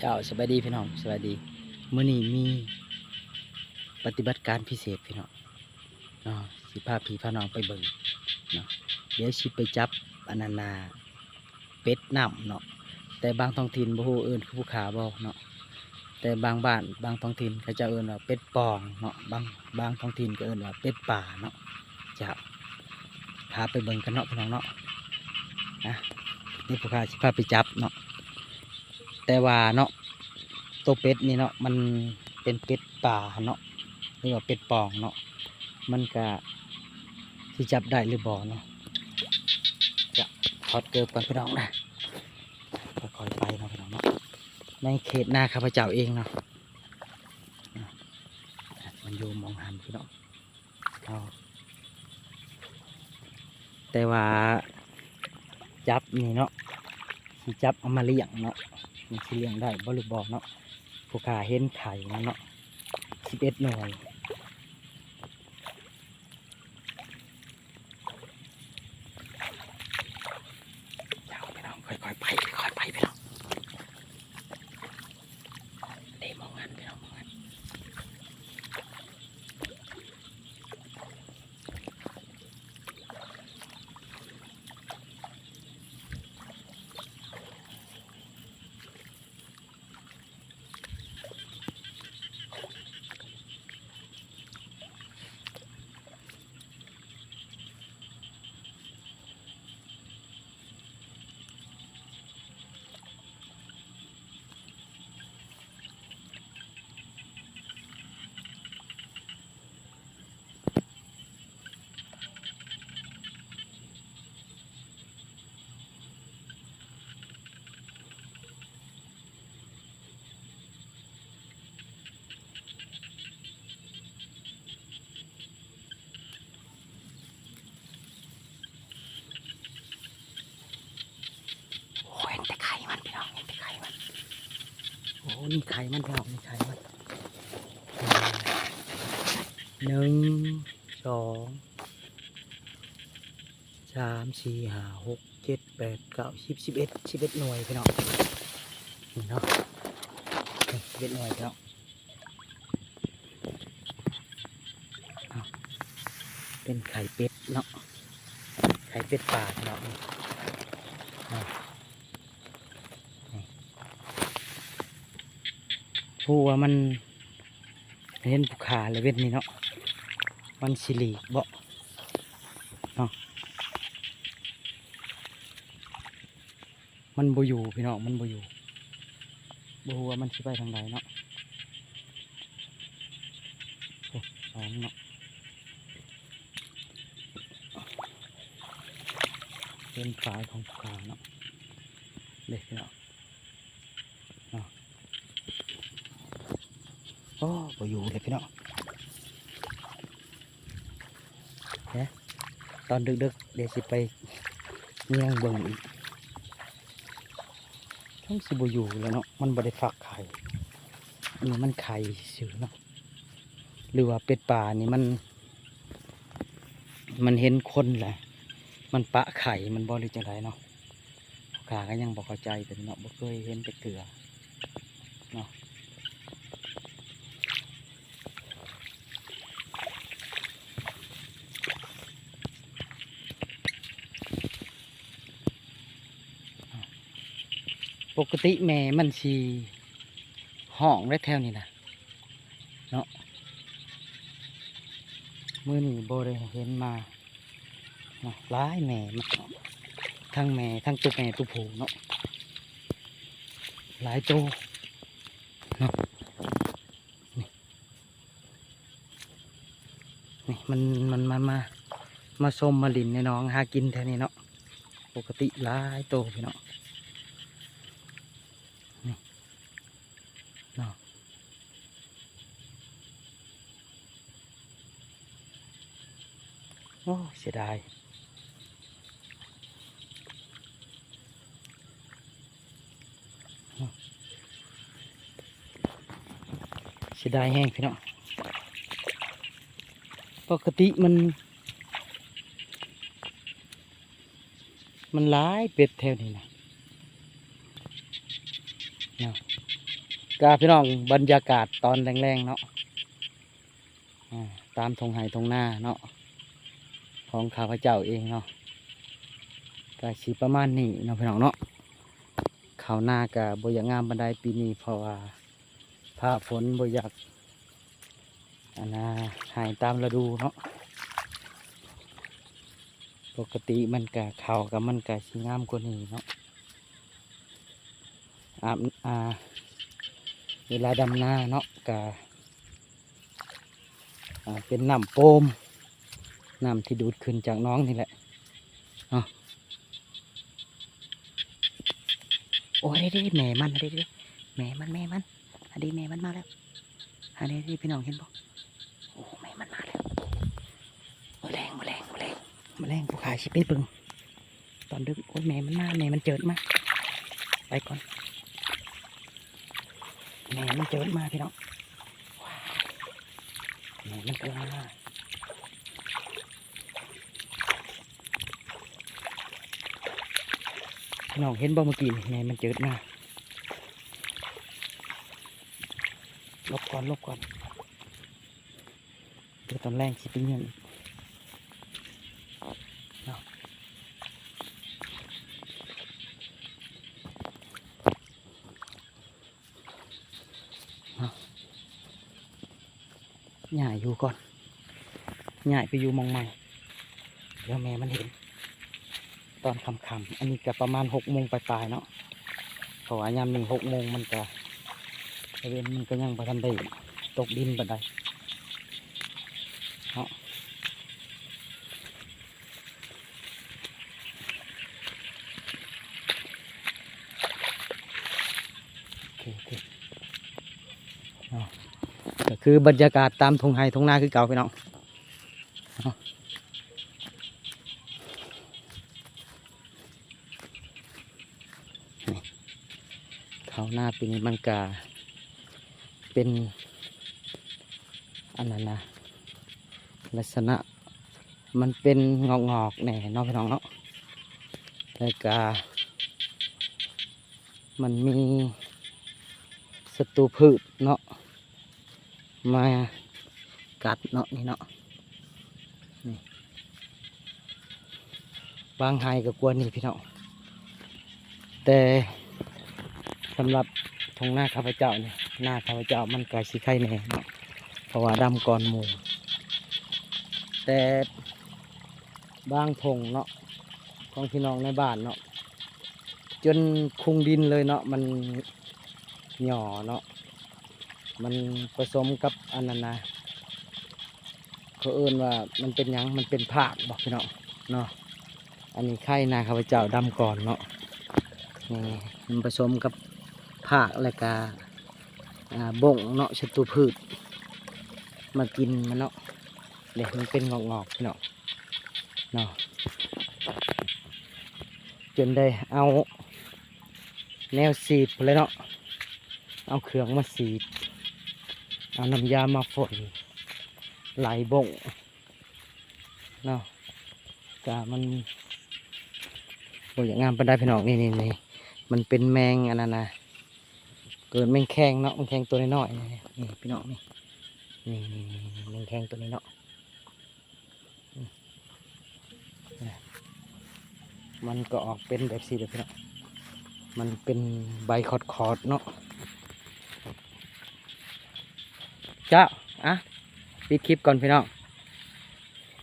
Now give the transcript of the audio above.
เจ้าสบายดีพี่น้องสบายดีมื้อนี้มีปฏิบัติการพิเศษพี่น้องเนาะสิพาพี่พาน้องไปเบิ่งเนาะเดี๋ยวสิไปจับอนานาเป็ดน้ำเนาะแต่บางท้องถิ่นบ่ฮู้เอิ้นคือผู้ขาบ่เนาะแต่บางบ้านบางท้องถิ่นเขาจะเอิ้นว่าเป็ดปองเนาะบางท้องถิ่นก็เอิ้นว่าเป็ดป่าเนาะจะพาไปเบิ่งกันเนาะพี่น้องเนาะนะนี่ผู้ขาสิพาไปจับเนาะแต่ว่าเนาะ ตัวเป็ดนี่เนาะมันเป็นเป็ดป่าเนาะหรือว่าเป็ดปองเนาะมันก็ที่จับได้หรือบ่เนาะจะถอดเกลือก่อนพี่น้องนะค่อยๆไปเนาะพี่น้องเนาะในเขตนาข้าพเจ้าเองเนาะมันอยู่มองหันพี่น้องเอาแต่ว่าจับนี่เนาะที่จับเอามาเลี้ยงเนาะมันสิเลี้ยงได้บ่หรือบ่เนาะผู้ค้าเห็นไข่มันเนาะ11 หน่วยเจ้าพี่น้องค่อยๆไปค่อยๆไปพี่น้องเด้มองหันพี่น้องมองหันโอ้เห็นแต่ไข่มันพี่น้องเห็นแต่ไข่มันโอ้นี่ไข่มันพี่น้องนี่ไข่มัน1 2 3 4 5 6 7 8 9 10 11หน่วยพี่น้องนี่เนาะ11 หน่วยพี่น้องเอาเป็นไข่เป็ดเนาะไข่เป็ดป่าพี่น้องเอานี่ผู้ว่ามันเห็นผู้ขาเลยเวทนี่เนาะมันสิริบ่เนาะมันบ่อยู่พี่น้องมันบ่อยู่บ่ฮู้ว่ามันสิไปทางใดเนาะโอ้สองเนาะเป็นฝายของผู้ขาเนาะเด็กพี่น้องเนาะโอ้บ่อยู่เลยพี่น้องเนี่ยตอนดึกๆเดี๋ยวสิไปเงี่ยงเบิ่งอีกต้องสิบ่อยู่แล้วเนาะมันบ่ได้ฟักไข่อันนี้มันไข่ซื่อเนาะหรือว่าเป็ดป่านี่มันเห็นคนแหละมันปะไข่มันบ่หรือจังไดเนาะข้าก็ยังบ่เข้าใจแต่เนาะบ่เคยเห็นแต่เกลือเนาะปกติแม่มันสิห้องได้แถวนี้นะเนาะมื้อนี้บ่ได้เห็นมาเนาะหลายแม่มันทั้งแม่ทั้งตัวแม่ตัวผู้เนาะหลายตัวเนาะนี่มาส้มมาลินในน้องหากินแถวนี้เนาะปกติหลายตัวพี่เนาะนี่เนาะโอ้เสียดายเสียดายแห้งพี่เนาะปกติมันหลายเป็ดแถวนี้นะเนาะ ก็พี่น้องบรรยากาศตอนแรงๆเนาะตามทงไห่ทงหน้าเนาะของข้าพเจ้าเองเนาะก็สิประมาณนี้เนาะพี่น้องเนาะข้าวหน้าก็บ่อยากงามบันไดปีนี้เพราะว่าฟ้าฝนบ่อยากหายตามฤดูเนาะปกติมันก็ข้าวกับมันก็สิงามกว่านี้เนาะเวลาดำนาเนาะก็เป็นน้ำโปมน้ำที่ดูดขึ้นจากน้องนี่แหละเนาะโอ้ยได้แม่มันได้แม่มันอันนี้แม่มันมาแล้วอันนี้พี่น้องเห็นบ่โอ้แม่มันมาแล้วแมลงผู้ขายชิปปี้ปึงตอนดึกโอ้ยแม่มันมาแม่มันเจิดมาไปก่อนแม่มันเจิดมาพี่น้องแม่มันกำลังมาพี่น้องเห็นบ่เมื่อกี้แม่มันเจิดมาลบก่อนเดี๋ยวตอนแรกชิปปี้เนี่ยหย่าอยู่ก่อนหย่าไปอยู่มองใหม่เดี๋ยวแม่มันเห็นตอนค่ำๆอันนี้ก็ประมาณ6 โมงปลายๆเนาะเพราะว่ายามนี้6 โมงมันก็เว้นมันก็ยังบ่ทันได้ตกดินบัดใดเนาะโอเคเนาะก็คือบรรยากาศตามทงไห่ทงนาคือเก่าพี่น้องข้าวหน้าปีนี้มันก็เป็นอันนั้นนะลักษณะมันเป็นงอกแหน่เนาะพี่น้องเนาะแล้วก็มันมีศัตรูพืชเนาะมากัดเนาะนี่เนาะนี่บางไฮก็กลัวนี่พี่น้องแต่สำหรับทงหน้าข้าพเจ้าเนี่ยหน้าข้าพเจ้ามันกายสีไข่แน่เนาะเพราะว่าดำก่อนหมูแต่บางทงเนาะของพี่น้องในบ้านเนาะจนคุงดินเลยเนาะมันหย่อเนาะมันผสมกับอันนั้นนะเขาเอิ้นว่ามันเป็นยังมันเป็นผากบอกพี่น้องเนาะอันนี้ไข่นาข้าพเจ้าดำก่อนเนาะนี่มันผสมกับผากอะไรกาบ่งเนาะศัตรูพืชมากินมันเนาะเดี๋ยวมันเป็นงอกพี่น้องเนาะจนได้เอาแนวสีดเลยเนาะเอาเครื่องมาสีดเอาน้ำยามาฝนไหลบ่งเนาะกะมันโอ้ยงามปานใดพี่น้องนี่มันเป็นแมงอันนั้นนะเกิดแมงแคงเนาะแมงแคงตัวน้อยๆนี่พี่น้องนี่แมงแคงตัวนี้เนาะมันก็ออกเป็นแบบสีเดียวพี่น้องมันเป็นใบขอดๆเนาะจ้าปิดคลิปก่อนพี่น้อง